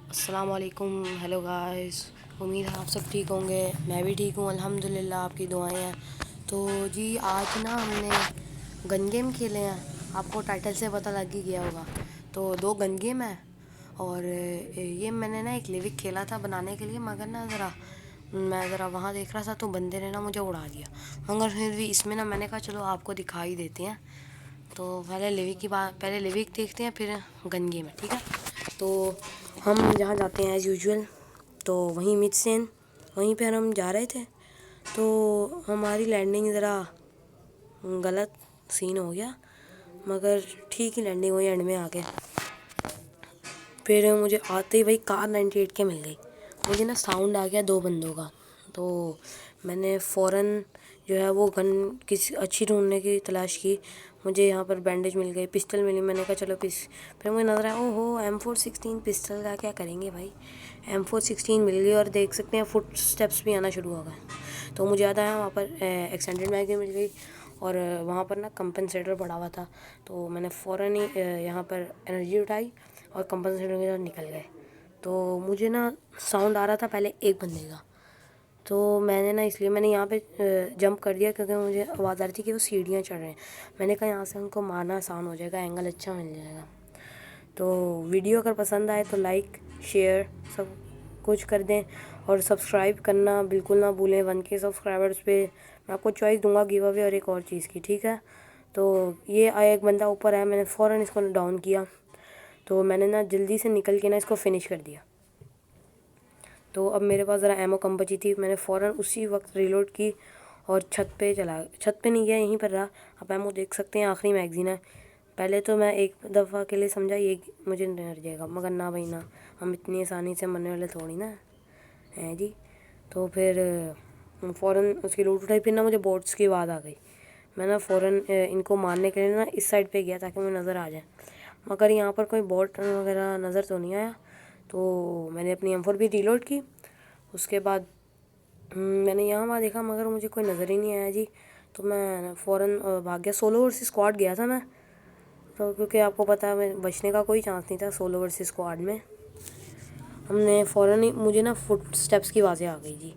अस्सलाम वालेकुम। Hello guys, उम्मीद है आप सब ठीक होंगे। मैं भी ठीक हूँ अल्हम्दुलिल्लाह, आपकी दुआएं हैं। तो जी आज ना हमने गन गेम खेले हैं। आपको टाइटल से पता लग ही गया होगा। तो दो गन गेम है और ये मैंने ना एक लिविक खेला था बनाने के लिए, मगर ना मैं ज़रा वहाँ देख रहा था तो बंदे ने ना मुझे उड़ा दिया। मगर फिर भी इसमें ना मैंने कहा चलो आपको दिखाई देते हैं। तो पहले लिविक देखते हैं, फिर गन गेम है, ठीक है। तो हम जहाँ जाते हैं एज़ यूजुअल, तो वहीं मिडसेन, वहीं पर हम जा रहे थे। तो हमारी लैंडिंग ज़रा गलत सीन हो गया, मगर ठीक ही लैंडिंग हुई एंड में आके। फिर मुझे आते ही भाई कार 98 के मिल गई। मुझे ना साउंड आ गया दो बंदों का। तो मैंने फ़ौरन जो है वो गन किसी अच्छी ढूंढने की तलाश की। मुझे यहाँ पर बैंडेज मिल गई, पिस्टल मिली। मैंने कहा चलो फिर मुझे नज़र आया, ओहो M416 पिस्टल का क्या करेंगे भाई। M416 मिल गई और देख सकते हैं फुट स्टेप्स भी आना शुरू हो गए। तो मुझे याद आया वहाँ पर एक्सटेंडेड मैगज़ीन मिल गई और वहाँ पर ना कंपनसेटर पड़ा हुआ था। तो मैंने फ़ौरन ही यहाँ पर एनर्जी उठाई और कंपनसेटर के साथ निकल गए। तो मुझे ना साउंड आ रहा था पहले एक बंदे का। तो मैंने यहाँ पे जंप कर दिया, क्योंकि मुझे आवाज़ आ रही थी कि वो सीढ़ियाँ चढ़ रहे हैं। मैंने कहा यहाँ से उनको मारना आसान हो जाएगा, एंगल अच्छा मिल जाएगा। तो वीडियो अगर पसंद आए तो लाइक शेयर सब कुछ कर दें और सब्सक्राइब करना बिल्कुल ना भूलें। 1K सब्सक्राइबर्स पे मैं आपको चॉइस दूंगा गिव अवे और एक और चीज़ की, ठीक है। तो ये आया एक बंदा ऊपर आया, मैंने फ़ौरन इसको डाउन किया। तो मैंने ना जल्दी से निकल के ना इसको फिनिश कर दिया। तो अब मेरे पास ज़रा एमो कम बची थी, मैंने फ़ौरन उसी वक्त रीलोड की और छत पे नहीं गया, यहीं पर रहा। आप एमो देख सकते हैं, आखिरी मैगज़ीन है। पहले तो मैं एक दफ़ा के लिए समझा ये मुझे मर जाएगा, मगर ना भाई ना, हम इतनी आसानी से मरने वाले थोड़ी ना हैं जी। तो फिर फ़ौरन उसकी लूट उठाई। फिर ना मुझे बोट्स की आवाज़ आ गई। मैं ना फ़ौरन इनको मारने के लिए ना इस साइड पे गया ताकि मुझे नज़र आ जाए, मगर यहाँ पर कोई बोट वगैरह नज़र तो नहीं आया। तो मैंने अपनी M4 भी रीलोड की। उसके बाद मैंने यहाँ वहाँ देखा, मगर मुझे कोई नज़र ही नहीं आया जी। तो मैं फ़ौरन भाग गया। सोलो वर्सेस स्क्वाड गया था मैं, तो क्योंकि आपको पता है मैं बचने का कोई चांस नहीं था सोलो वर्सेस स्क्वाड में। हमने फ़ौरन ही, मुझे ना फुट स्टेप्स की आवाज़ें आ गई जी।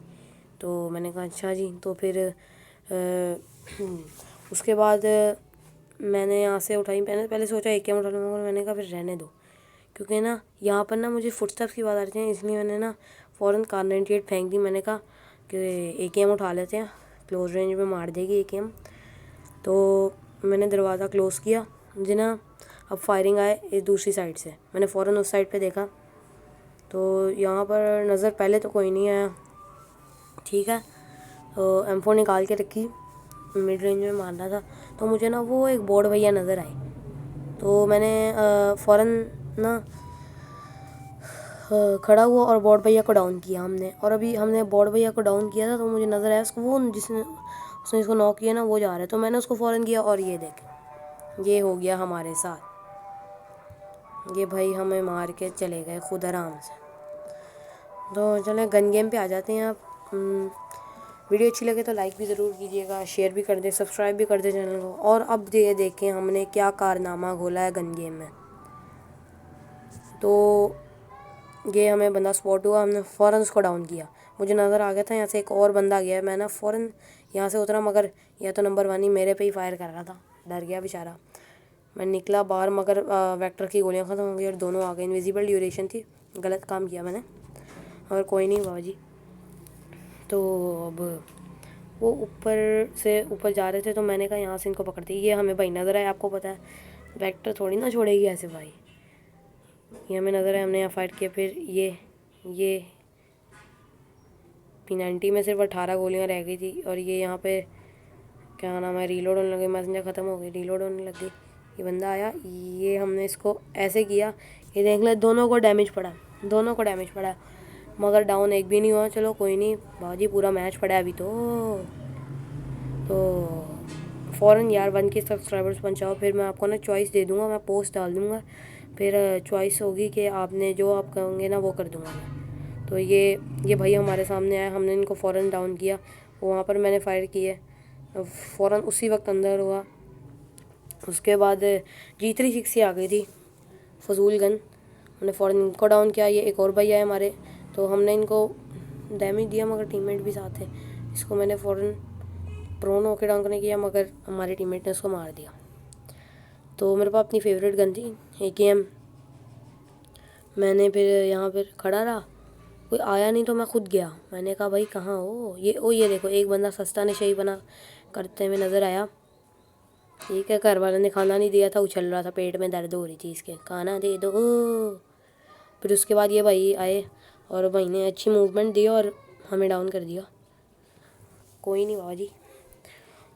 तो मैंने कहा अच्छा जी। तो फिर उसके बाद मैंने यहाँ से उठाई। मैंने पहले सोचा AKM उठा लूँगा, मगर मैंने कहा फिर रहने दो, क्योंकि ना यहाँ पर ना मुझे फुटस्टेप्स की आवाज़ आ रही थी। इसलिए मैंने ना फ़ौरन कार 98 फेंक दी। मैंने कहा कि AKM उठा लेते हैं, क्लोज रेंज में मार देगी AKM। तो मैंने दरवाज़ा क्लोज़ किया। मुझे ना अब फायरिंग आए इस दूसरी साइड से। मैंने फ़ौरन उस साइड पे देखा, तो यहाँ पर नज़र पहले तो कोई नहीं आया, ठीक है। तो M4 निकाल के रखी, मिड रेंज में मारना था। तो मुझे ना वो एक बोर्ड भैया नज़र आए। तो मैंने फ़ौरन ना खड़ा हुआ और बोर्ड भैया को डाउन किया हमने। और अभी हमने बोर्ड भैया को डाउन किया था, तो मुझे नज़र आया उसको, वो जिसने उसने इसको नॉक किया ना वो जा रहा है। तो मैंने उसको फ़ौरन किया और ये देखें, ये हो गया हमारे साथ। ये भाई हमें मार के चले गए खुद आराम से। तो चलें गन गेम पे आ जाते हैं। आप वीडियो अच्छी लगे तो लाइक भी ज़रूर कीजिएगा, शेयर भी कर दें, सब्सक्राइब भी कर दें चैनल को। और अब ये देखें हमने क्या कारनामा घोला है गन गेम में। तो ये हमें बंदा स्पॉट हुआ, हमने फ़ौरन उसको डाउन किया। मुझे नज़र आ गया था यहाँ से एक और बंदा गया है। मैं ना फ़ौरन यहाँ से उतरा, मगर यह तो नंबर 1 ही मेरे पे ही फायर कर रहा था। डर गया बेचारा। मैं निकला बाहर, मगर वेक्टर की गोलियाँ ख़त्म हो गई और दोनों आ गए। इनविजिबल ड्यूरेशन थी, गलत काम किया मैंने, और कोई नहीं बाबा जी। तो अब वो ऊपर से ऊपर जा रहे थे, तो मैंने कहा यहाँ से इनको पकड़ते। ये हमें भाई नज़र आया, आपको पता है वेक्टर थोड़ी ना छोड़ेगी ऐसे भाई। ये हमें नज़र आया, हमने यहाँ फाइट किया। फिर ये P90 में सिर्फ 18 गोलियाँ रह गई थी। और ये यहाँ पे क्या नाम है, रीलोड होने लगी, मैसेंजर ख़त्म हो गई, रीलोड होने लग गई। ये बंदा आया, ये हमने इसको ऐसे किया, ये देख ले दोनों को डैमेज पड़ा, मगर डाउन एक भी नहीं हुआ। चलो कोई नहीं बाजी, पूरा मैच पड़ा है अभी तो फ़ौरन यार 1K सब्सक्राइबर्स पहुंचाओ, फिर मैं आपको ना चॉइस दे दूंगा, मैं पोस्ट डाल दूंगा। फिर चॉइस होगी कि आपने जो आप कहोगे ना वो कर दूंगा मैं। तो ये भाई हमारे सामने आया, हमने इनको फ़ौरन डाउन किया। वहाँ पर मैंने फायर किए, फ़ौरन उसी वक्त अंदर हुआ। उसके बाद G36 आ गई थी फजूल गन, हमने फ़ौरन इनको डाउन किया। ये एक और भाई आए हमारे, तो हमने इनको डैमेज दिया मगर टीममेट भी साथ है। इसको मैंने फ़ौरन प्रोन होकर डाउन करने किया मगर हमारे टीममेट ने उसको मार दिया। तो मेरे पास अपनी फेवरेट गन थी AKM। मैंने फिर यहाँ पर खड़ा रहा, कोई आया नहीं तो मैं खुद गया। मैंने कहा भाई कहाँ हो, ये देखो एक बंदा सस्ता नशे बना करते हुए नज़र आया। ठीक है, घर वालों ने खाना नहीं दिया था, उछल रहा था, पेट में दर्द हो रही थी इसके, खाना दे दो। फिर उसके बाद ये भाई आए और भाई ने अच्छी मूवमेंट दी और हमें डाउन कर दिया। कोई नहीं बाबा जी।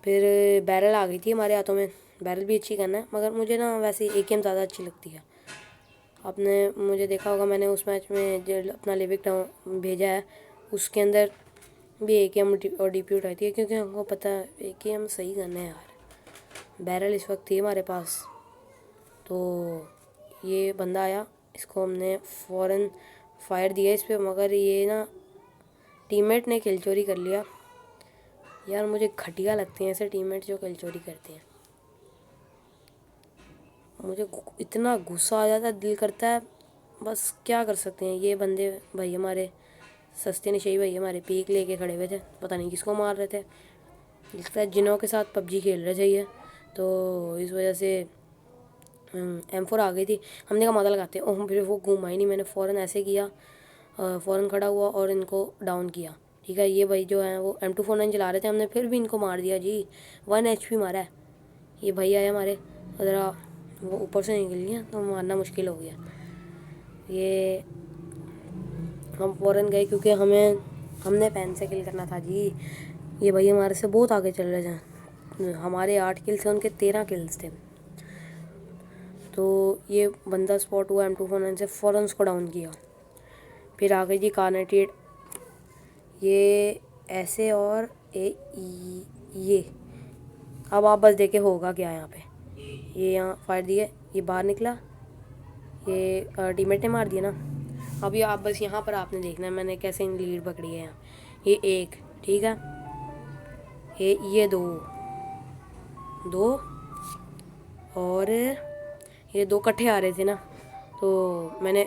फिर बैरल आ गई थी हमारे हाथों में। बैरल भी अच्छी करना है मगर मुझे ना वैसे AKM ज़्यादा अच्छी लगती है। आपने मुझे देखा होगा, मैंने उस मैच में जो अपना लिविक भेजा है उसके अंदर भी AKM और DP उठाई थी, क्योंकि हमको पता है AKM सही करना है यार। बैरल इस वक्त थी हमारे पास, तो ये बंदा आया, इसको हमने फ़ौरन फायर दिया इस पर, मगर ये ना टीममेट ने किल चोरी कर लिया। यार मुझे घटिया लगते हैं ऐसे टीममेट जो किल चोरी करते हैं। मुझे इतना गुस्सा आ जाता है, दिल करता है बस क्या कर सकते हैं। ये बंदे भाई हमारे सस्ते नशेई भाई हमारे पीक लेके खड़े हुए थे, पता नहीं किसको मार रहे थे। लगता है जिनों के साथ PUBG खेल रहे थे ये, तो इस वजह से M4 आ गई थी। हमने कहा मजा लगाते हैं, और फिर वो घूमा ही नहीं। मैंने फ़ौरन ऐसे किया, फ़ौरन खड़ा हुआ और इनको डाउन किया। ठीक है, ये भाई जो है वो M249 चला रहे थे, हमने फिर भी इनको मार दिया जी। 1 HP मारा है। ये भाई आए हमारे, ज़रा वो ऊपर से निकल गया तो मारना मुश्किल हो गया। ये हम फ़ौरन गए क्योंकि हमने पैन से किल करना था जी। ये भाई हमारे से बहुत आगे चल रहे थे, हमारे 8 किल्स थे, उनके 13 किल्स थे। तो ये बंदा स्पॉट हुआ M249 से, फ़ौरन उसको डाउन किया। फिर आ गई जी Kar98। ये ऐसे और ये अब आप बस देखे होगा क्या यहाँ पे। ये यहाँ फायर दिए, ये बाहर निकला, ये टीममेट ने मार दिया ना। अभी आप बस यहाँ पर आपने देखना है मैंने कैसे इन लीड पकड़ी है यहाँ। ये एक, ठीक है, ये दो और ये 2 इकट्ठे आ रहे थे ना, तो मैंने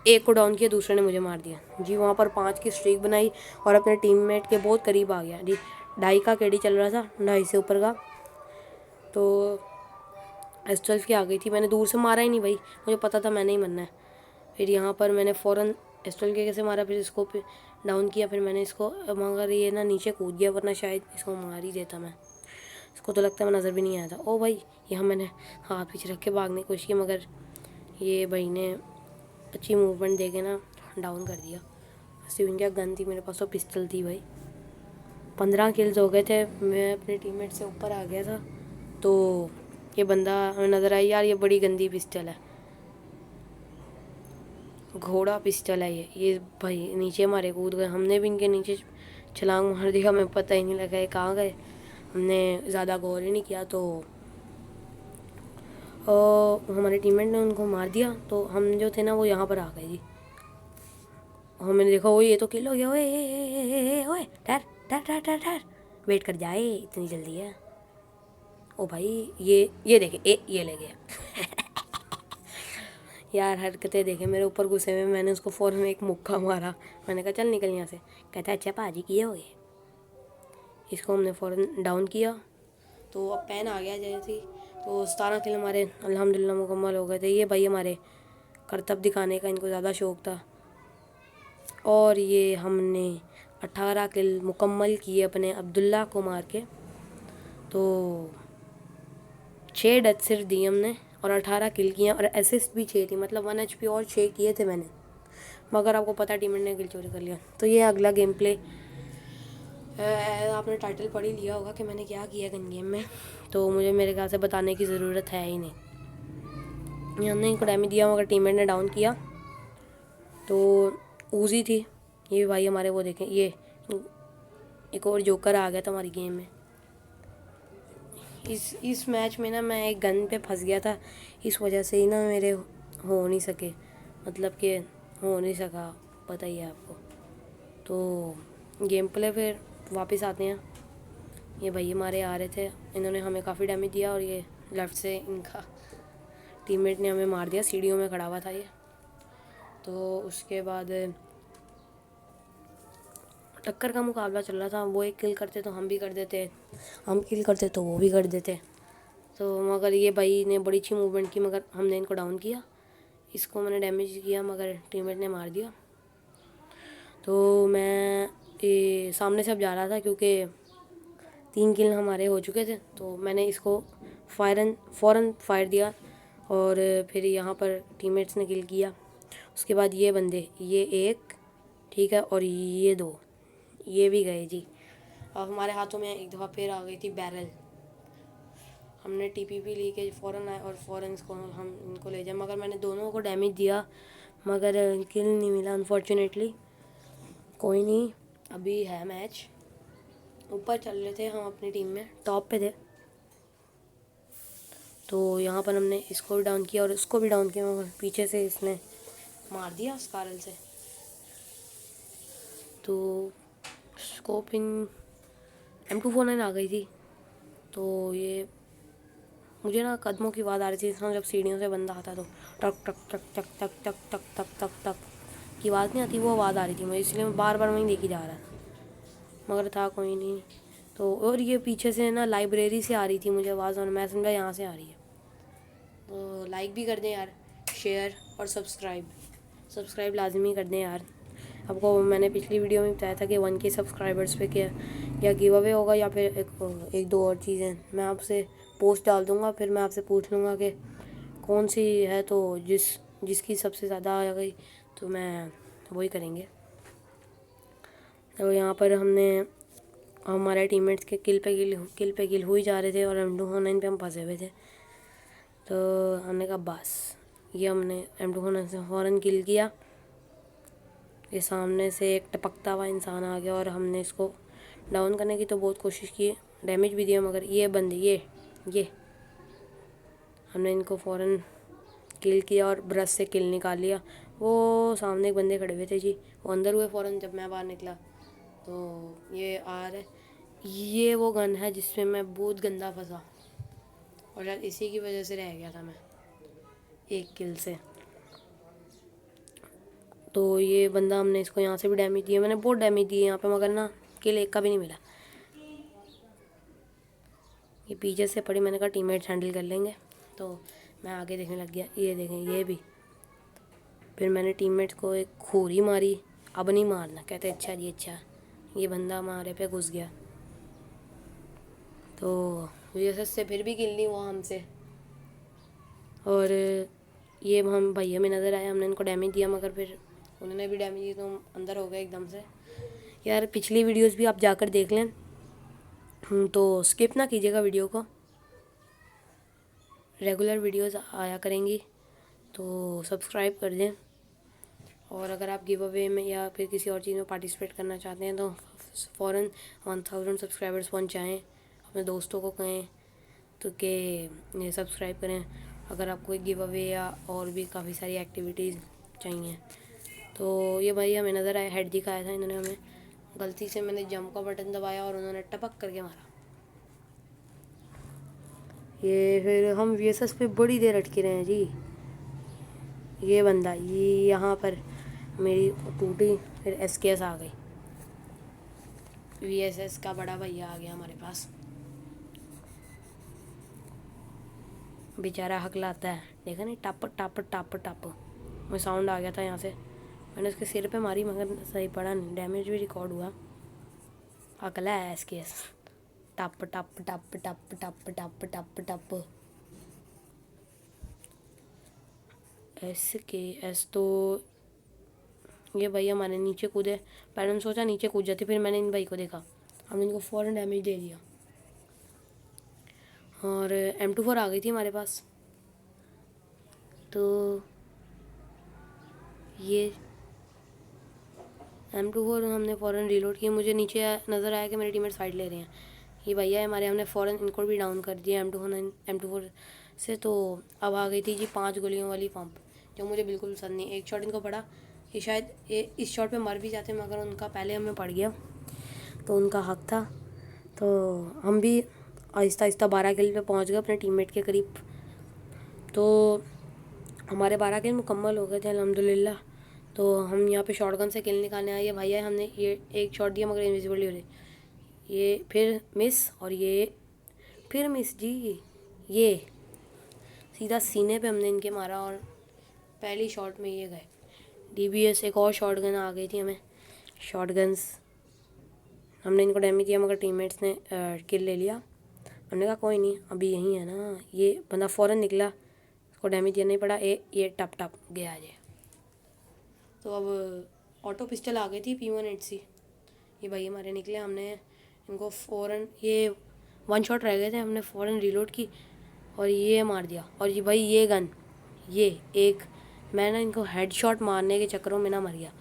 एक को डाउन किया, दूसरे ने मुझे मार दिया जी। वहाँ पर 5 की स्ट्रीक बनाई और अपने टीममेट के बहुत करीब आ गया जी। 2.5 का KD चल रहा था, 2.5 से ऊपर का, तो S12 की आ गई थी। मैंने दूर से मारा ही नहीं भाई, मुझे पता था मैंने ही मरना है। फिर यहाँ पर मैंने फ़ौरन S12 के कैसे मारा, फिर इसको डाउन किया, फिर मैंने इसको, मगर ये ना नीचे कूद गया, वरना शायद इसको मार ही देता मैं। इसको तो लगता है मैं नज़र भी नहीं आया था। ओ भाई, यहाँ मैंने हाथ पीछे रख के भागने की कोशिश की, मगर ये भाई ने अच्छी मूवमेंट दे के ना डाउन कर दिया। सिविन क्या गन थी मेरे पास, तो पिस्टल थी भाई। 15 किल्स हो गए थे, मैं अपने टीममेट से ऊपर आ गया था। तो ये बंदा नज़र आई, यार ये बड़ी गंदी पिस्टल है, घोड़ा पिस्टल है ये भाई नीचे हमारे कूद गए, हमने भी इनके नीचे छलांग मार दिया, हमें पता ही नहीं लगा ये कहाँ गए। हमने ज़्यादा गौर ही नहीं किया, तो हमारे टीममेट ने उनको मार दिया। तो हम जो थे ना वो यहाँ पर आ गए जी। हमने देखा वो ये तो किल हो गया। ओए ओए ठहर ठहर ठहर ठहर ठहर, वेट कर जाए, इतनी जल्दी है। ओ भाई ये देखे, ये ले गया। यार हरकतें देखे मेरे ऊपर गुस्से में, मैंने उसको फ़ौरन एक मुक्का मारा। मैंने कहा चल निकल यहाँ से। कहता है अच्छा पाजी किए हो गए। इसको हमने फ़ौरन डाउन किया, तो अब पैन आ गया जैसे, तो 17 किल हमारे अल्हम्दुलिल्लाह मुकम्मल हो गए थे। ये भाई हमारे करतब दिखाने का इनको ज़्यादा शौक़ था, और ये हमने 18 किल मुकम्मल किए अपने अब्दुल्ला को मार के। तो 6 डेथ सिर्फ दी हमने और 18 किल किए, और असिस्ट भी 6 थी, मतलब 1 HP और 6 किए थे मैंने, मगर आपको पता टीममेट ने किल चोरी कर लिया। तो ये अगला गेम प्ले, आपने टाइटल पढ़ ही लिया होगा कि मैंने क्या किया गन गेम में, तो मुझे मेरे ख्याल से बताने की ज़रूरत है ही नहीं। हमने इनको डैमेज दिया मगर टीममेट ने डाउन किया। तो ऊजी थी ये भाई हमारे, वो देखें ये एक और जोकर आ गया था हमारी गेम में। इस मैच में ना मैं एक गन पे फंस गया था, इस वजह से ही ना मेरे हो नहीं सके, मतलब कि हो नहीं सका, पता ही है आपको। तो गेम प्ले फिर वापस आते हैं। ये भाई हमारे आ रहे थे, इन्होंने हमें काफ़ी डैमेज दिया, और ये लेफ़्ट से इनका टीममेट ने हमें मार दिया, सीढ़ियों में खड़ा हुआ था ये। तो उसके बाद टक्कर का मुकाबला चल रहा था, वो एक किल करते तो हम भी कर देते, हम किल करते तो वो भी कर देते। तो मगर ये भाई ने बड़ी अच्छी मूवमेंट की, मगर हमने इनको डाउन किया, इसको मैंने डैमेज किया मगर टीममेट ने मार दिया। तो मैं ये सामने से अब जा रहा था क्योंकि 3 किल हमारे हो चुके थे, तो मैंने इसको फ़ौरन फायर दिया और फिर यहाँ पर टीममेट्स ने किल किया। उसके बाद ये बंदे, ये एक ठीक है और ये 2, ये भी गए जी। अब हमारे हाथों में एक दफ़ा फिर आ गई थी बैरल। हमने टीपीपी ली के फ़ौरन आए और फ़ौरन इसको हम इनको ले जाए, मगर मैंने दोनों को डैमेज दिया मगर किल नहीं मिला अनफॉर्चुनेटली। कोई नहीं, अभी है मैच। ऊपर चल रहे थे हम अपनी टीम में, टॉप पे थे। तो यहाँ पर हमने इसको भी डाउन किया और इसको भी डाउन किया, मगर पीछे से इसने मार दिया स्कारल से। तो स्कोप इन M249 आ गई थी। तो ये मुझे ना कदमों की आवाज़ आ रही थी, इसमें जब सीढ़ियों से बंदा आता तो टक टक टक टक टक टक टक टक टक टक की आवाज़ नहीं आती, वो आवाज़ आ रही थी मुझे, इसलिए मैं बार बार वहीं देखी जा रहा था, मगर था कोई नहीं। तो और ये पीछे से ना लाइब्रेरी से आ रही थी मुझे आवाज़ और मैं समझा यहाँ से आ रही है। तो लाइक भी कर दें यार, शेयर और सब्सक्राइब लाजमी कर दें यार। आपको मैंने पिछली वीडियो में बताया था कि 1K सब्सक्राइबर्स पे क्या या गिव अवे होगा या फिर एक दो और चीज़ें मैं आपसे पोस्ट डाल दूँगा, फिर मैं आपसे पूछ लूँगा कि कौन सी है, तो जिसकी सबसे ज़्यादा आ गई तो मैं वही करेंगे। तो यहाँ पर हमारे टीममेट्स के किल पे किल हो ही जा रहे थे और M249 पे हम फंसे हुए थे। तो हमने कहा बस, ये हमने M249 से फ़ौरन किल किया। ये सामने से एक टपकता हुआ इंसान आ गया और हमने इसको डाउन करने की तो बहुत कोशिश की, डैमेज भी दिया, मगर ये बंदे ये हमने इनको फ़ौरन किल किया और ब्रश से किल निकाल लिया। वो सामने एक बंदे खड़े हुए थे जी, वो अंदर हुए फ़ौरन जब मैं बाहर निकला। तो ये आ रहा है, ये वो गन है जिसमें मैं बहुत गंदा फंसा और शायद इसी की वजह से रह गया था मैं एक किल से। तो ये बंदा, हमने इसको यहाँ से भी डैमेज दिया, मैंने बहुत डैमेज दिए यहाँ पे, मगर ना किल एक का भी नहीं मिला। ये पीछे से पड़ी, मैंने कहा टीममेट्स हैंडल कर लेंगे, तो मैं आगे देखने लग गया। ये देखें, ये भी फिर मैंने टीममेट्स को एक खोरी मारी, अब नहीं मारना, कहते अच्छा जी अच्छा। ये बंदा हमारे पे घुस गया, तो VSS से फिर भी किल नहीं हुआ हमसे। और ये हम भैया में नज़र आए, हमने इनको डैमेज दिया, मगर फिर उन्होंने भी डैमेज दिया तो हम अंदर हो गए एकदम से। यार पिछली वीडियोस भी आप जाकर देख लें, तो स्किप ना कीजिएगा वीडियो को, रेगुलर वीडियोस आया करेंगी, तो सब्सक्राइब कर दें। और अगर आप गिव अवे में या फिर किसी और चीज़ में पार्टिसिपेट करना चाहते हैं तो फ़ौरन 1000 सब्सक्राइबर्स पहुंचाएं, अपने दोस्तों को कहें तो कि ये सब्सक्राइब करें। अगर आपको एक गिव अवे या और भी काफ़ी सारी एक्टिविटीज़ चाहिए, तो ये भाई हमें नज़र आया, हेड दिखाया था इन्होंने हमें, गलती से मैंने जंप का बटन दबाया और उन्होंने टपक करके मारा। ये फिर हम VSS पे बड़ी देर अटके रहे हैं जी। ये बंदा, ये यहाँ पर मेरी टूटी, फिर SKS आ गई, VSS का बड़ा भैया आ गया हमारे पास, बेचारा हकलाता है, देखा नहीं, टप टप टप टप में साउंड आ गया था यहाँ से। मैंने उसके सिर पे मारी मगर सही पड़ा नहीं, डैमेज भी रिकॉर्ड हुआ। अकला है SKS, टप टप टप टप टप टप टप टप। SKS तो ये भाई हमारे नीचे कूदे, पहले सोचा नीचे कूद जाती, फिर मैंने इन भाई को देखा, हमने इनको फ़ौरन डैमेज दे दिया और M24 आ गई थी हमारे पास। तो ये M24 हमने फ़ौरन रीलोड किया, मुझे नीचे नज़र आया कि मेरे टीममेट फाइट ले रहे हैं, ये भैया है हमारे, हमने फ़ौरन इनको भी डाउन कर दिया M24 से। तो अब आ गई थी जी 5 गोलियों वाली पंप, जो मुझे बिल्कुल पसंद नहीं। एक शॉट इनको पड़ा, ये शायद इस शॉट पे मर भी जाते, मगर उनका पहले हमें पड़ गया, तो उनका हक था। तो हम भी आहिस्ता आहिस्ता 12 किल पे पहुंच गए अपने टीममेट के करीब। तो हमारे 12 किल मुकम्मल हो गए थे अल्हम्दुलिल्लाह। तो हम यहाँ पे शॉटगन से किल निकालने आए। भाई है, हमने ये एक शॉट दिया मगर इनविजिबल ही हो रही, ये फिर मिस और ये फिर मिस जी। ये सीधा सीने पे हमने इनके मारा और पहली शॉट में ये गए। डीबीएस एक और शॉटगन आ गई थी हमें। शॉटगन्स हमने इनको डैमेज दिया मगर टीममेट्स ने किल ले लिया। हमने कहा कोई नहीं, अभी यहीं है ना। ये बंदा फ़ौरन निकला, उसको डैमेज देना ही पड़ा। ये टप टप गया ये। तो अब ऑटो पिस्टल आ गई थी P180। ये भाई हमारे निकले, हमने इनको फ़ौरन, ये वन शॉट रह गए थे, हमने फ़ौरन रीलोड की और ये मार दिया। और ये भाई ये गन, ये एक मैं ना इनको हेडशॉट मारने के चक्करों में ना मर गया,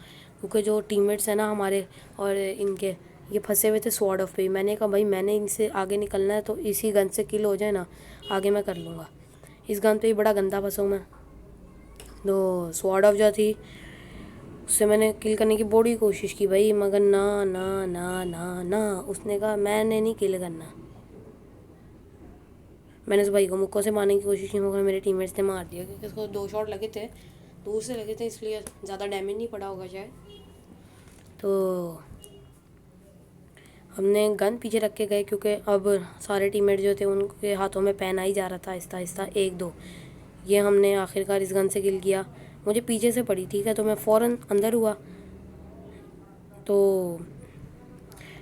क्योंकि जो टीममेट्स हैं ना हमारे और इनके, ये फंसे हुए थे स्वॉर्ड ऑफ पे। मैंने कहा भाई मैंने इनसे आगे निकलना है तो इसी गन से किल हो जाए ना, आगे मैं कर लूँगा। इस गन पे ही बड़ा गंदा फंसा हूँ मैं। तो स्वॉर्ड ऑफ जो थी उससे मैंने किल करने की बड़ी कोशिश की भाई, मगर ना ना ना ना ना, उसने कहा मैंने नहीं किल करना। मैंने उस भाई को मुक्कों से मारने की कोशिश की मगर मेरे टीममेट्स ने मार दिया, क्योंकि उसको 2 शॉट लगे थे, दूर से लगे थे, इसलिए ज़्यादा डैमेज नहीं पड़ा होगा शायद। तो हमने गन पीछे रख के गए, क्योंकि अब सारे टीममेट जो थे उनके हाथों में पेन आ ही जा रहा था आहिस्ता आहिस्ता, 1-2। ये हमने आखिरकार इस गन से किल किया। मुझे पीछे से पड़ी, ठीक है, तो मैं फ़ौरन अंदर हुआ तो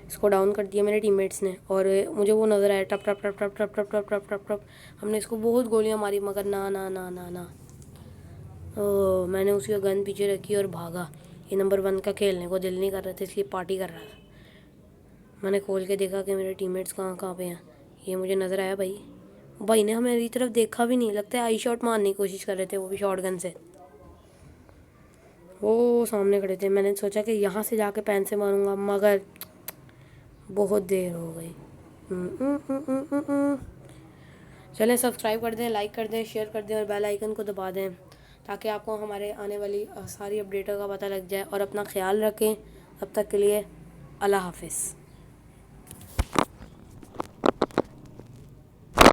इसको डाउन कर दिया मेरे टीममेट्स ने। और मुझे वो नज़र आया टप टप टप टप टप टप टप टप टप टप। हमने इसको बहुत गोलियां मारी मगर ना ना ना ना ना। तो मैंने उसकी गन पीछे रखी और भागा। ये नंबर 1 का खेलने को दिल नहीं कर रहा था, इसलिए पार्टी कर रहा था। मैंने खोल के देखा कि मेरे टीममेट्स कहाँ कहाँ पे हैं। ये मुझे नज़र आया भाई, भाई ने हमारी तरफ देखा भी नहीं, लगता है आई शॉट मारने की कोशिश कर रहे थे, वो भी शॉट गन से। वो सामने खड़े थे, मैंने सोचा कि यहाँ से जाके पैन से मारूंगा मगर बहुत देर हो गई। चलें, सब्सक्राइब कर दें, लाइक कर दें, शेयर कर दें और बेल आइकन को दबा दें, ताकि आपको हमारे आने वाली सारी अपडेटों का पता लग जाए। और अपना ख्याल रखें। तब तक के लिए अल्लाह हाफिज़।